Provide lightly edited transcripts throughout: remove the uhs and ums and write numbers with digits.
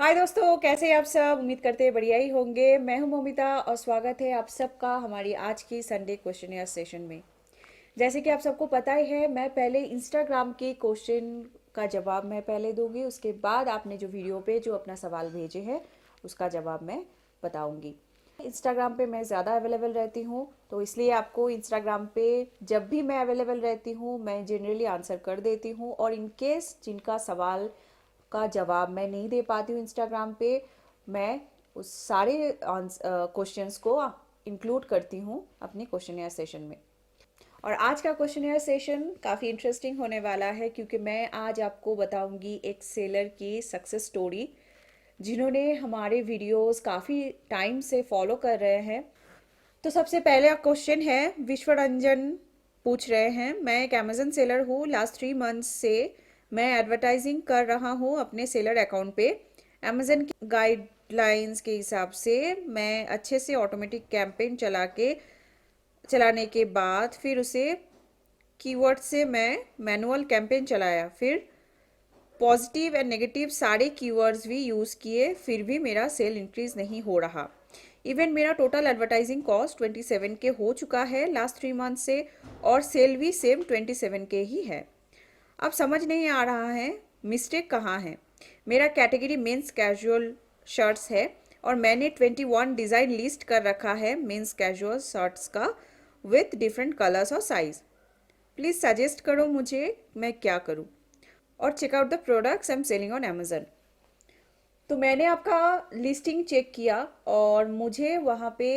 हाय दोस्तों, कैसे हैं आप सब। उम्मीद करते हैं बढ़िया ही होंगे। मैं हूं मोमिता और स्वागत है आप सबका हमारी आज की संडे क्वेश्चन सेशन में। जैसे कि आप सबको पता ही है, मैं पहले इंस्टाग्राम के क्वेश्चन का जवाब मैं पहले दूंगी, उसके बाद आपने जो वीडियो पे जो अपना सवाल भेजे हैं उसका जवाब मैं बताऊंगी। इंस्टाग्राम पे मैं ज़्यादा अवेलेबल रहती हूँ, तो इसलिए आपको इंस्टाग्राम पे जब भी मैं अवेलेबल रहती हूँ मैं जनरली आंसर कर देती हूँ। और इन केस जिनका सवाल का जवाब मैं नहीं दे पाती हूँ इंस्टाग्राम पे, मैं उस सारे क्वेश्चंस को इंक्लूड करती हूँ अपने क्वेश्चन सेशन में। और आज का क्वेश्चन सेशन काफ़ी इंटरेस्टिंग होने वाला है, क्योंकि मैं आज आपको बताऊंगी एक सेलर की सक्सेस स्टोरी जिन्होंने हमारे वीडियोस काफ़ी टाइम से फॉलो कर रहे हैं। तो सबसे पहले क्वेश्चन है, विश्व रंजन पूछ रहे हैं, मैं एक अमेजन सेलर हूँ। लास्ट 3 मंथ्स से मैं एडवर्टाइजिंग कर रहा हूँ अपने सेलर अकाउंट पे। अमेजन की गाइडलाइंस के हिसाब से मैं अच्छे से ऑटोमेटिक कैंपेन चलाने के बाद फिर उसे कीवर्ड से मैं मैनुअल कैंपेन चलाया, फिर पॉजिटिव एंड नेगेटिव सारे कीवर्ड्स भी यूज़ किए, फिर भी मेरा सेल इंक्रीज नहीं हो रहा। इवन मेरा टोटल एडवर्टाइजिंग कॉस्ट 27 के हो चुका है लास्ट 3 मंथ से, और सेल भी सेम 27 के ही है। अब समझ नहीं आ रहा है मिस्टेक कहाँ है। मेरा कैटेगरी मेंस कैजुअल शर्ट्स है और मैंने 21 डिज़ाइन लिस्ट कर रखा है मेंस कैजुअल शर्ट्स का, विथ डिफरेंट कलर्स और साइज। प्लीज़ सजेस्ट करो मुझे मैं क्या करूँ। और check out the products I am selling on Amazon. तो मैंने आपका लिस्टिंग चेक किया और मुझे वहाँ पे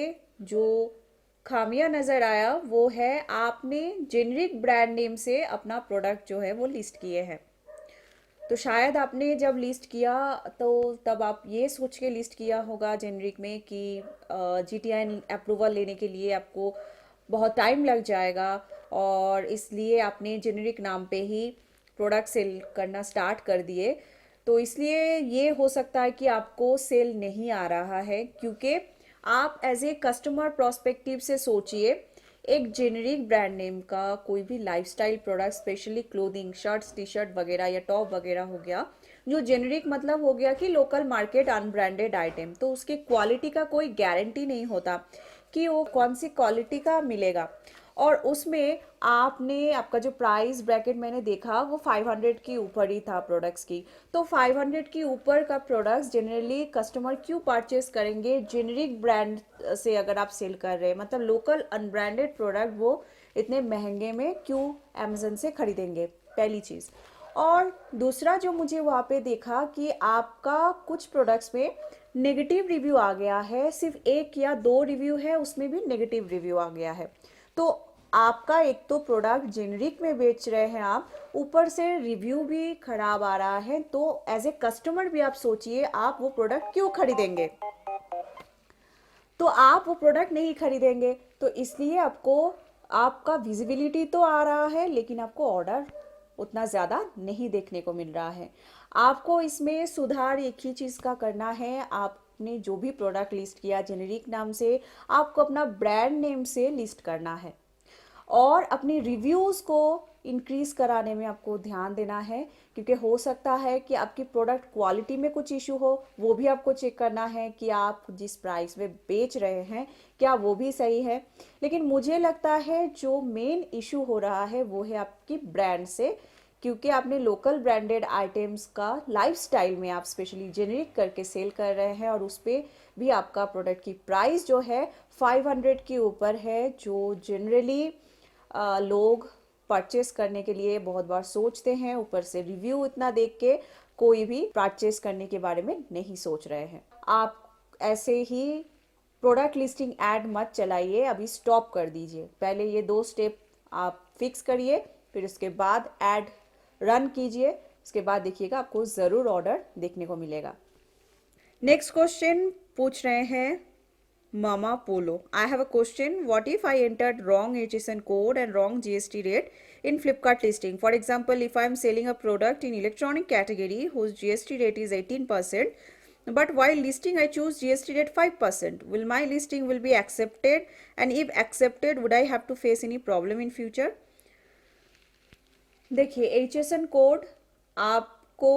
जो खामियां नज़र आया वो है, आपने जेनरिक ब्रांड नेम से अपना प्रोडक्ट जो है वो लिस्ट किए हैं। तो शायद आपने जब लिस्ट किया तो तब आप ये सोच के लिस्ट किया होगा जेनरिक में कि जीटीआई अप्रूवल लेने के लिए आपको बहुत टाइम लग जाएगा, और इसलिए आपने जेनरिक नाम पे ही प्रोडक्ट सेल करना स्टार्ट कर दिए। तो इसलिए ये हो सकता है कि आपको सेल नहीं आ रहा है, क्योंकि आप एज ए कस्टमर प्रोस्पेक्टिव से सोचिए। एक जेनरिक ब्रांड नेम का कोई भी lifestyle product, specially clothing, shirts, T shirt वगैरह या टॉप वगैरह हो गया, जो जेनरिक मतलब हो गया कि लोकल मार्केट अनब्रांडेड आइटम, तो उसकी क्वालिटी का कोई गारंटी नहीं होता कि वो कौन सी क्वालिटी का मिलेगा। और उसमें आपने आपका जो प्राइस ब्रैकेट मैंने देखा वो 500 के ऊपर ही था प्रोडक्ट्स की। तो 500 के ऊपर का प्रोडक्ट्स जनरली कस्टमर क्यों परचेस करेंगे जेनरिक ब्रांड से, अगर आप सेल कर रहे हैं मतलब लोकल अनब्रांडेड प्रोडक्ट, वो इतने महंगे में क्यों अमेजन से खरीदेंगे, पहली चीज़। और दूसरा जो मुझे वहाँ पे देखा कि आपका कुछ प्रोडक्ट्स में नेगेटिव रिव्यू आ गया है, सिर्फ 1 या 2 रिव्यू है उसमें भी नेगेटिव रिव्यू आ गया है। तो आपका एक तो प्रोडक्ट जेनरिक में बेच रहे हैं आप, ऊपर से रिव्यू भी खराब आ रहा है, तो एज ए कस्टमर भी आप सोचिए आप वो प्रोडक्ट क्यों खरीदेंगे। तो आप वो प्रोडक्ट नहीं खरीदेंगे, तो इसलिए आपको आपका विजिबिलिटी तो आ रहा है लेकिन आपको ऑर्डर उतना ज़्यादा नहीं देखने को मिल रहा है। आपको इसमें सुधार एक ही चीज़ का करना है, आपने जो भी प्रोडक्ट लिस्ट किया जेनेरिक नाम से, आपको अपना ब्रांड नेम से लिस्ट करना है। और अपनी रिव्यूज़ को इंक्रीज़ कराने में आपको ध्यान देना है, क्योंकि हो सकता है कि आपकी प्रोडक्ट क्वालिटी में कुछ इशू हो, वो भी आपको चेक करना है कि आप जिस प्राइस में बेच रहे हैं क्या वो भी सही है। लेकिन मुझे लगता है जो मेन इशू हो रहा है वो है आपकी ब्रांड से, क्योंकि आपने लोकल ब्रांडेड आइटम्स का लाइफस्टाइल में आप स्पेशली जेनरिक करके सेल कर रहे हैं, और उस पर भी आपका प्रोडक्ट की प्राइस जो है 500 के ऊपर है, जो जनरली लोग परचेस करने के लिए बहुत बार सोचते हैं। ऊपर से रिव्यू इतना देख के कोई भी परचेस करने के बारे में नहीं सोच रहे हैं। आप ऐसे ही प्रोडक्ट लिस्टिंग ऐड मत चलाइए, अभी स्टॉप कर दीजिए। पहले ये 2 स्टेप आप फिक्स करिए, फिर उसके बाद ऐड रन कीजिए, उसके बाद देखिएगा आपको ज़रूर ऑर्डर देखने को मिलेगा। नेक्स्ट क्वेश्चन पूछ रहे हैं Mama Polo. I have a question. What if I entered wrong HSN code and wrong GST rate in Flipkart listing? For example, if I am selling a product in electronic category whose GST rate is 18%, but while listing I choose GST rate 5%, will my listing will be accepted? And if accepted, would I have to face any problem in future? देखिए, HSN code आपको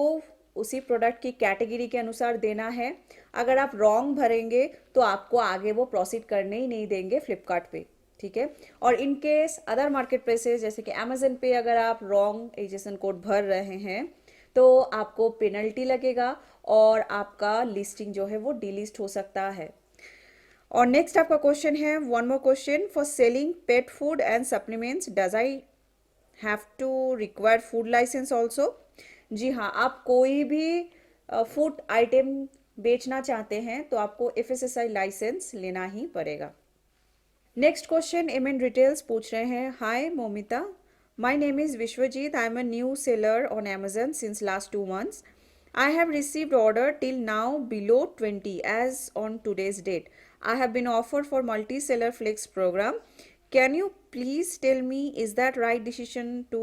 उसी product की category के अनुसार देना है। अगर आप रॉन्ग भरेंगे तो आपको आगे वो प्रोसीड करने ही नहीं देंगे फ्लिपकार्ट पे, ठीक है। और in case other market places जैसे कि अमेजन पे अगर आप रॉन्ग एजेसन कोड भर रहे हैं तो आपको पेनल्टी लगेगा और आपका लिस्टिंग जो है वो डिलीस्ट हो सकता है। और नेक्स्ट आपका क्वेश्चन है, one more question, for selling pet food and supplements does I have to require food license also? जी हाँ, आप कोई भी फूड आइटम बेचना चाहते हैं तो आपको एफएसएसआई लाइसेंस लेना ही पड़ेगा। नेक्स्ट क्वेश्चन एमएन रिटेल्स पूछ रहे हैं, hi Momita, my name is Vishwajit, I am a new seller on Amazon since last 2 months. I have received order till now below 20 as on today's date. I have been offered for multi-seller flex program. Can you please tell me, is that right decision to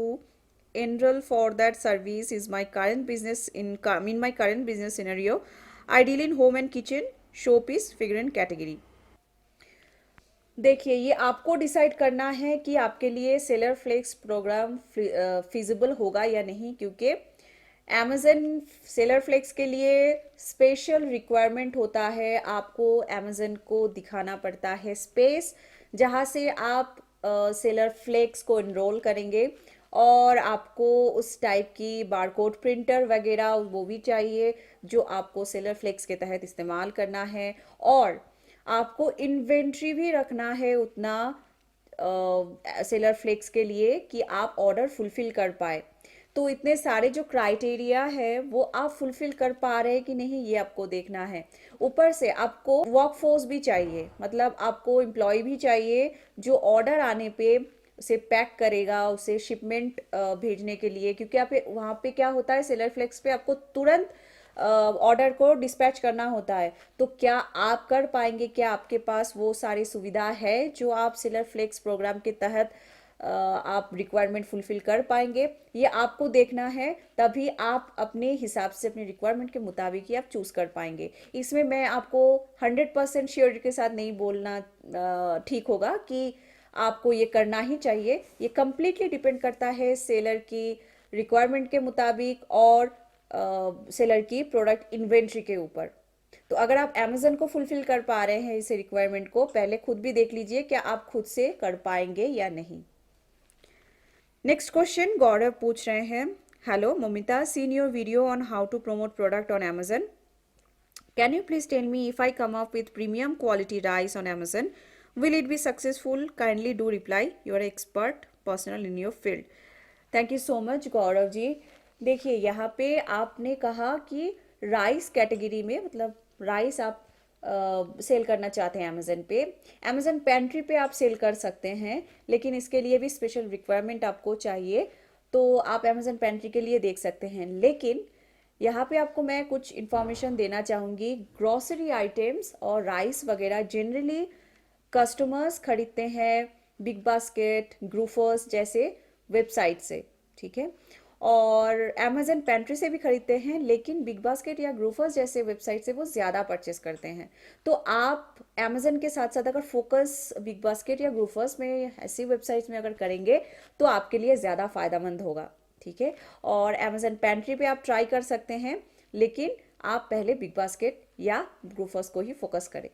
enroll for that service? Is my current business in my current business scenario? I deal in home and kitchen, showpiece, figurine category. देखिए, ये आपको decide करना है कि आपके लिए seller flex programme feasible होगा या नहीं, क्योंकि अमेजन सेलर फ्लेक्स के लिए स्पेशल रिक्वायरमेंट होता है। आपको अमेजन को दिखाना पड़ता है स्पेस जहाँ से आप सेलर फ्लेक्स को इनरोल करेंगे, और आपको उस टाइप की बारकोड प्रिंटर वगैरह वो भी चाहिए जो आपको सेलर फ्लेक्स के तहत इस्तेमाल करना है। और आपको इन्वेंट्री भी रखना है उतना सेलर फ्लेक्स के लिए कि आप ऑर्डर फुलफिल कर पाए। तो इतने सारे जो क्राइटेरिया है वो आप फुलफिल कर पा रहे हैं कि नहीं, ये आपको देखना है। ऊपर से आपको वर्क फोर्स भी चाहिए, मतलब आपको एम्प्लॉय भी चाहिए जो ऑर्डर आने पे उसे पैक करेगा, उसे शिपमेंट भेजने के लिए, क्योंकि आप वहाँ पे क्या होता है, सेलर फ्लेक्स पे आपको तुरंत ऑर्डर को डिस्पैच करना होता है। तो क्या आप कर पाएंगे, क्या आपके पास वो सारी सुविधा है जो आप सेलर फ्लेक्स प्रोग्राम के तहत आप रिक्वायरमेंट फुलफिल कर पाएंगे, ये आपको देखना है। तभी आप अपने हिसाब से अपनी रिक्वायरमेंट के मुताबिक ही आप चूज कर पाएंगे। इसमें मैं आपको 100% श्योरिटी के साथ नहीं बोलना ठीक होगा कि आपको ये करना ही चाहिए। ये कम्प्लीटली डिपेंड करता है सेलर की रिक्वायरमेंट के मुताबिक और सेलर की प्रोडक्ट इन्वेंट्री के ऊपर। तो अगर आप अमेजन को फुलफिल कर पा रहे हैं इस रिक्वायरमेंट को, पहले खुद भी देख लीजिए क्या आप खुद से कर पाएंगे या नहीं। नेक्स्ट क्वेश्चन गौरव पूछ रहे हैं, hello Momita, seen your video on how to promote product on Amazon. Can you please tell me, if I come up with premium quality rice on Amazon, will it be successful? Kindly do reply. You are expert personal in your field. Thank you so much Gaurav ji. देखिए, यहाँ पे आपने कहा कि rice category में, मतलब rice आप cell करना चाहते हैं अमेजन पे। अमेजन पेंट्री पे आप सेल कर सकते हैं, लेकिन इसके लिए भी स्पेशल रिक्वायरमेंट आपको चाहिए, तो आप अमेजन पेंट्री के लिए देख सकते हैं। लेकिन यहाँ पे आपको मैं कुछ इन्फॉर्मेशन देना चाहूँगी। ग्रॉसरी आइटम्स और राइस वगैरह जनरली कस्टमर्स खरीदते हैं बिग बास्केट, ग्रूफर्स जैसे वेबसाइट से, ठीक है, और अमेजन पेंट्री से भी खरीदते हैं, लेकिन बिग बास्केट या ग्रूफर्स जैसे वेबसाइट से वो ज़्यादा परचेस करते हैं। तो आप अमेजन के साथ साथ अगर फोकस बिग बास्केट या ग्रूफर्स में, ऐसी वेबसाइट्स में अगर करेंगे तो आपके लिए ज़्यादा फ़ायदेमंद होगा, ठीक है। और अमेजन पेंट्री पे आप ट्राई कर सकते हैं, लेकिन आप पहले बिग बास्केट या ग्रूफर्स को ही फोकस करें।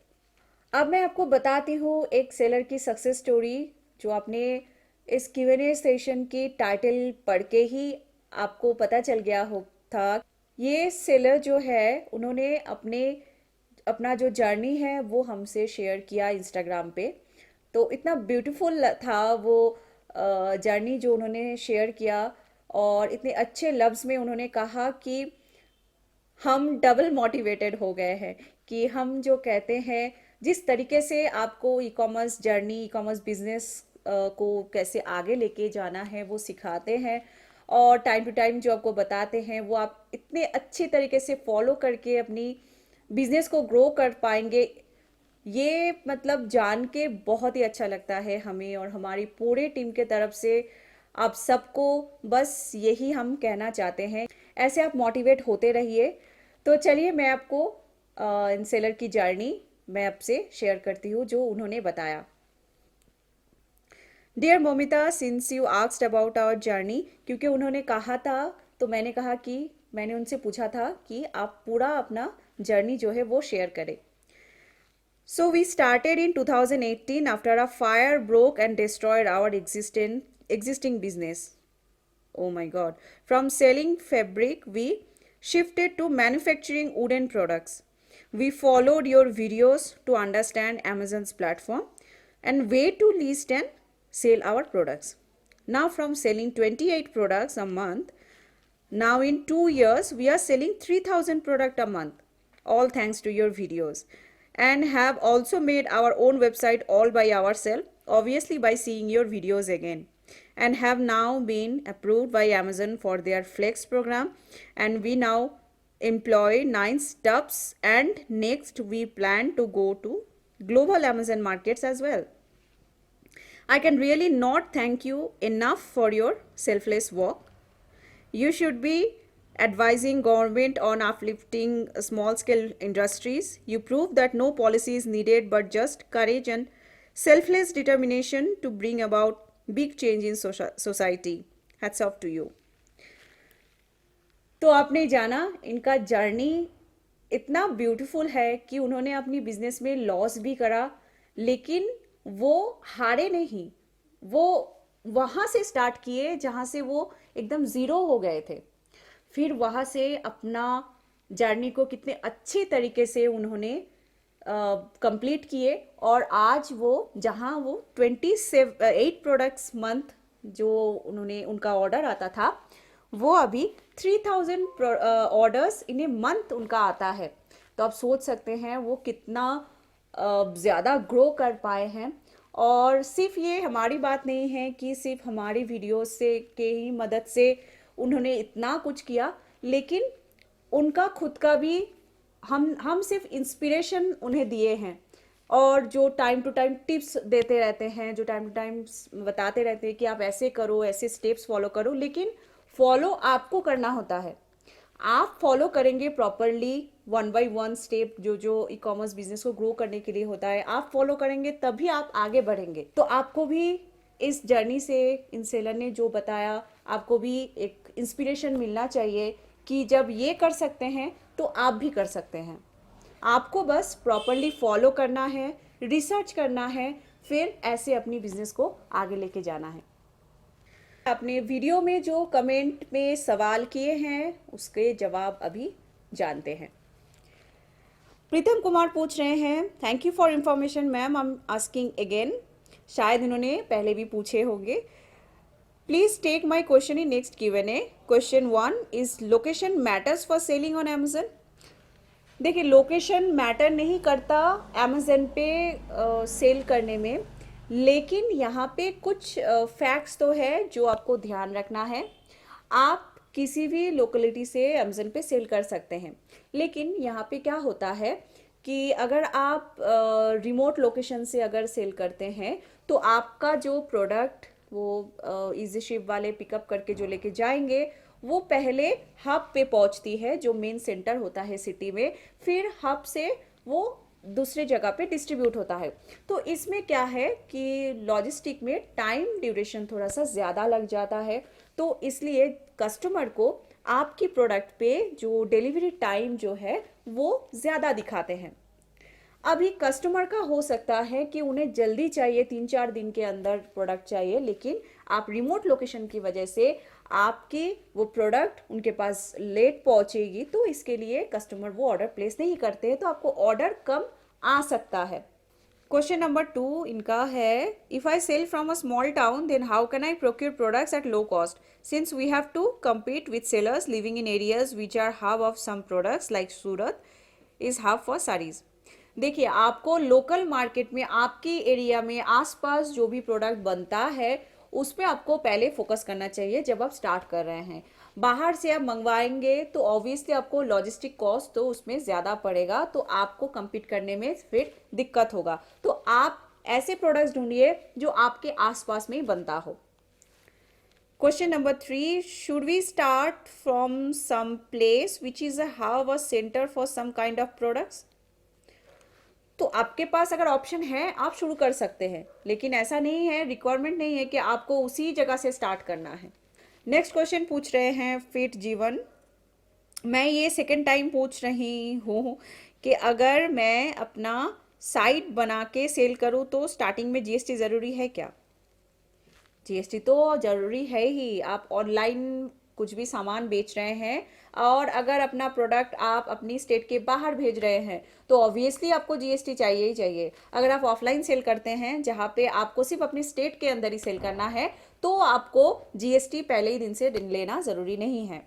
अब मैं आपको बताती हूँ एक सेलर की सक्सेस स्टोरी, जो आपने इस Q&A सेशन की टाइटल पढ़ के ही आपको पता चल गया हो था। ये सेलर जो है उन्होंने अपना जो जर्नी है वो हमसे शेयर किया इंस्टाग्राम पे। तो इतना ब्यूटीफुल था वो जर्नी जो उन्होंने शेयर किया, और इतने अच्छे लफ्ज़ में उन्होंने कहा कि हम डबल मोटिवेटेड हो गए हैं, कि हम जो कहते हैं जिस तरीके से आपको e commerce journey, e commerce business को कैसे आगे लेके जाना है वो सिखाते हैं, और टाइम टू टाइम जो आपको बताते हैं वो आप इतने अच्छे तरीके से फॉलो करके अपनी बिजनेस को ग्रो कर पाएंगे। ये मतलब जान के बहुत ही अच्छा लगता है हमें, और हमारी पूरे टीम के तरफ से आप सबको बस यही हम कहना चाहते हैं, ऐसे आप मोटिवेट होते रहिए। तो चलिए मैं आपको इन सेलर की जर्नी मैं आपसे शेयर करती हूँ जो उन्होंने बताया। Dear Momita, since you asked about our journey, क्योंकि उन्होंने कहा था तो मैंने कहा कि मैंने उनसे पूछा था कि आप पूरा अपना जर्नी जो है वो शेयर करें. So we started in 2018 after a fire broke and destroyed our existing business. Oh my god. From selling fabric, we shifted to manufacturing wooden products. We followed your videos to understand Amazon's platform and way to list and sell our products. Now, from selling 28 products a month, now in 2 years, we are selling 3000 products a month, all thanks to your videos. And have also made our own website all by ourselves, obviously by seeing your videos again. And have now been approved by Amazon for their Flex program. And we now employ 9 staffs, and next we plan to go to global Amazon markets as well. I can really not thank you enough for your selfless work. You should be advising government on uplifting small scale industries. You prove that no policy is needed but just courage and selfless determination to bring about big change in society. Hats off to you. तो आपने जाना इनका journey इतना beautiful है कि उन्होंने अपनी business में लॉस भी करा, लेकिन वो हारे नहीं. वो वहाँ से स्टार्ट किए जहाँ से वो एकदम ज़ीरो हो गए थे. फिर वहाँ से अपना जर्नी को कितने अच्छे तरीके से उन्होंने कंप्लीट किए, और आज वो जहाँ वो 28 प्रोडक्ट्स मंथ जो उन्होंने उनका ऑर्डर आता था, वो अभी 3000 ऑर्डर्स इन ए मंथ उनका आता है. तो आप सोच सकते हैं वो कितना ज़्यादा ग्रो कर पाए हैं. और सिर्फ ये हमारी बात नहीं है कि सिर्फ हमारी वीडियोस से के ही मदद से उन्होंने इतना कुछ किया, लेकिन उनका खुद का भी हम सिर्फ इंस्पिरेशन उन्हें दिए हैं, और जो टाइम टू टाइम टिप्स देते रहते हैं, जो टाइम टू टाइम बताते रहते हैं कि आप ऐसे करो, ऐसे स्टेप्स फॉलो करो, लेकिन फॉलो आपको करना होता है. आप फॉलो करेंगे प्रॉपरली 1 by 1 स्टेप जो जो ई कॉमर्स बिजनेस को ग्रो करने के लिए होता है, आप फॉलो करेंगे तभी आप आगे बढ़ेंगे. तो आपको भी इस जर्नी से इन सेलर ने जो बताया, आपको भी एक इंस्पिरेशन मिलना चाहिए कि जब ये कर सकते हैं तो आप भी कर सकते हैं. आपको बस प्रॉपरली फॉलो करना है, रिसर्च करना है, फिर ऐसे अपनी बिजनेस को आगे लेके जाना है. अपने वीडियो में जो कमेंट में सवाल किए हैं उसके जवाब अभी जानते हैं. प्रीतम कुमार पूछ रहे हैं, thank you for information ma'am, I am asking again. शायद इन्होंने पहले भी पूछे होंगे. Please take my question in next Q&A. Question 1 is location matters for selling on Amazon. देखिए, लोकेशन मैटर नहीं करता अमेजन पे सेल करने में, लेकिन यहाँ पे कुछ फैक्ट्स तो है जो आपको ध्यान रखना है. आप किसी भी लोकेलिटी से अमेजन पे सेल कर सकते हैं, लेकिन यहाँ पे क्या होता है कि अगर आप रिमोट लोकेशन से अगर सेल करते हैं तो आपका जो प्रोडक्ट वो इजी शिप वाले पिकअप करके जो लेके जाएंगे, वो पहले हब पे पहुंचती है जो मेन सेंटर होता है सिटी में, फिर हब से वो दूसरे जगह पे डिस्ट्रीब्यूट होता है. तो इसमें क्या है कि लॉजिस्टिक में टाइम ड्यूरेशन थोड़ा सा ज़्यादा लग जाता है, तो इसलिए कस्टमर को आपकी प्रोडक्ट पे जो डिलीवरी टाइम जो है वो ज़्यादा दिखाते हैं. अभी कस्टमर का हो सकता है कि उन्हें जल्दी चाहिए, 3-4 दिन के अंदर प्रोडक्ट चाहिए, लेकिन आप रिमोट लोकेशन की वजह से आपकी वो प्रोडक्ट उनके पास लेट पहुंचेगी, तो इसके लिए कस्टमर वो ऑर्डर प्लेस नहीं करते हैं, तो आपको ऑर्डर कम आ सकता है. क्वेश्चन नंबर 2 इनका है, if I sell from a small town then how can I procure products at low cost since we have to compete with sellers living in areas which are hub of some products like Surat is hub for sarees. देखिए, आपको local market में आपके area में आसपास जो भी product बनता है उस पर आपको पहले फोकस करना चाहिए जब आप स्टार्ट कर रहे हैं. बाहर से आप मंगवाएंगे तो ऑब्वियसली आपको लॉजिस्टिक कॉस्ट तो उसमें ज़्यादा पड़ेगा, तो आपको compete करने में फिर दिक्कत होगा. तो आप ऐसे प्रोडक्ट्स ढूंढिए जो आपके आसपास में ही बनता हो. Question number 3, should we start from some place which is a hub or centre for some kind of products. तो आपके पास अगर ऑप्शन है आप शुरू कर सकते हैं, लेकिन ऐसा नहीं है, रिक्वायरमेंट नहीं है कि आपको उसी जगह से स्टार्ट करना है. नेक्स्ट क्वेश्चन पूछ रहे हैं फिट जीवन. मैं ये सेकंड टाइम पूछ रही हूँ कि अगर मैं अपना साइट बना के सेल करूँ तो स्टार्टिंग में जीएसटी ज़रूरी है क्या? जीएसटी तो ज़रूरी है ही। आप ऑनलाइन कुछ भी सामान बेच रहे हैं और अगर अपना प्रोडक्ट आप अपनी स्टेट के बाहर भेज रहे हैं तो ऑब्वियसली आपको जीएसटी चाहिए ही चाहिए। अगर आप ऑफलाइन सेल करते हैं जहाँ पे आपको सिर्फ अपनी स्टेट के अंदर ही सेल करना है तो आपको जीएसटी पहले ही दिन से लेना ज़रूरी नहीं है।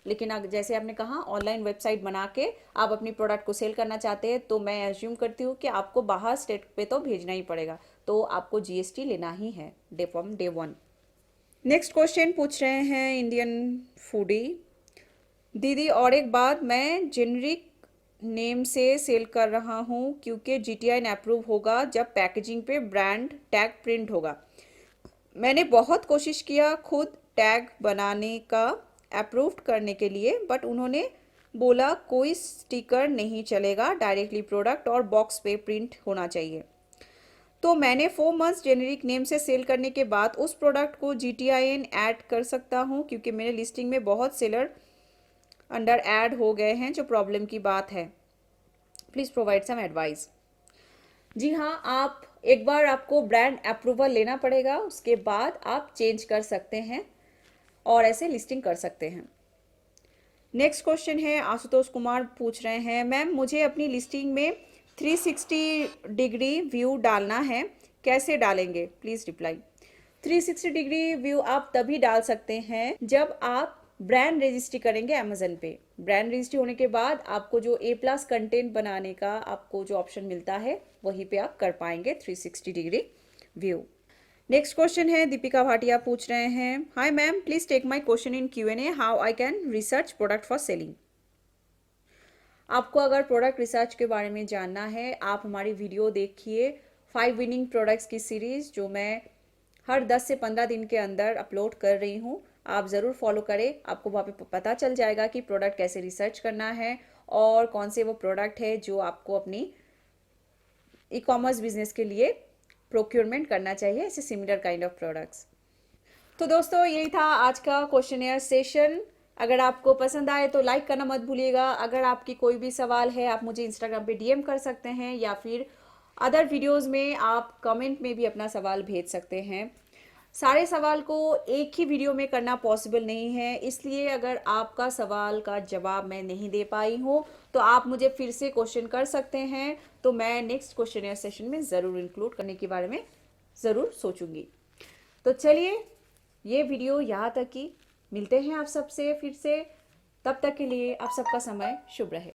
लेकिन जैसे आपने कहा ऑनलाइन वेबसाइट बना के आप अपनी प्रोडक्ट को सेल करना चाहते हैं तो मैं एज्यूम करती हूँ कि आपको बाहर स्टेट पे तो भेजना ही पड़ेगा, तो आपको जीएसटी लेना ही है day from day one. Next question पूछ रहे हैं इंडियन फूडी। दीदी और एक बात, मैं जेनरिक नेम से सेल कर रहा हूँ क्योंकि जीटीआई अप्रूव होगा जब पैकेजिंग पे ब्रांड टैग प्रिंट होगा। मैंने बहुत कोशिश किया खुद टैग बनाने का अप्रूव्ड करने के लिए, बट उन्होंने बोला कोई स्टिकर नहीं चलेगा, डायरेक्टली प्रोडक्ट और बॉक्स पे प्रिंट होना चाहिए। तो मैंने 4 मंथ्स जेनेरिक नेम से सेल करने के बाद उस प्रोडक्ट को जीटीआईएन ऐड कर सकता हूँ क्योंकि मेरे लिस्टिंग में बहुत सेलर अंडर ऐड हो गए हैं, जो प्रॉब्लम की बात है। Please provide some advice. जी हाँ, आप एक बार आपको ब्रांड अप्रूवल लेना पड़ेगा, उसके बाद आप चेंज कर सकते हैं और ऐसे लिस्टिंग कर सकते हैं। नेक्स्ट क्वेश्चन है, आशुतोष कुमार पूछ रहे हैं, मैम मुझे अपनी लिस्टिंग में 360 डिग्री व्यू डालना है, कैसे डालेंगे? Please reply. 360 डिग्री व्यू आप तभी डाल सकते हैं जब आप ब्रांड रजिस्ट्री करेंगे अमेजन पे। ब्रांड रजिस्ट्री होने के बाद आपको जो A+ कंटेंट बनाने का आपको जो ऑप्शन मिलता है वहीं पे आप कर पाएंगे 360 डिग्री व्यू। नेक्स्ट क्वेश्चन है, दीपिका भाटिया पूछ रहे हैं, hi ma'am please take my question in Q&A, how I can research product for selling. आपको अगर प्रोडक्ट रिसर्च के बारे में जानना है, आप हमारी वीडियो देखिए 5 विनिंग प्रोडक्ट्स की सीरीज़, जो मैं हर 10 से 15 दिन के अंदर अपलोड कर रही हूँ। आप ज़रूर फॉलो करें, आपको वहाँ पे पता चल जाएगा कि प्रोडक्ट कैसे रिसर्च करना है और कौन से वो प्रोडक्ट है जो आपको अपनी ई-कॉमर्स बिजनेस के लिए प्रोक्योरमेंट करना चाहिए, ऐसे सिमिलर काइंड ऑफ प्रोडक्ट्स। तो दोस्तों यही था आज का क्वेश्चनेयर सेशन। अगर आपको पसंद आए तो लाइक करना मत भूलिएगा। अगर आपकी कोई भी सवाल है आप मुझे इंस्टाग्राम पे डीएम कर सकते हैं या फिर अदर वीडियोस में आप कमेंट में भी अपना सवाल भेज सकते हैं। सारे सवाल को एक ही वीडियो में करना पॉसिबल नहीं है, इसलिए अगर आपका सवाल का जवाब मैं नहीं दे पाई हूँ तो आप मुझे फिर से क्वेश्चन कर सकते हैं, तो मैं नेक्स्ट क्वेश्चनेयर सेशन में ज़रूर इंक्लूड करने के बारे में ज़रूर सोचूंगी। तो चलिए ये वीडियो यहाँ तक ही, मिलते हैं आप सबसे फिर से, तब तक के लिए आप सबका समय शुभ रहे।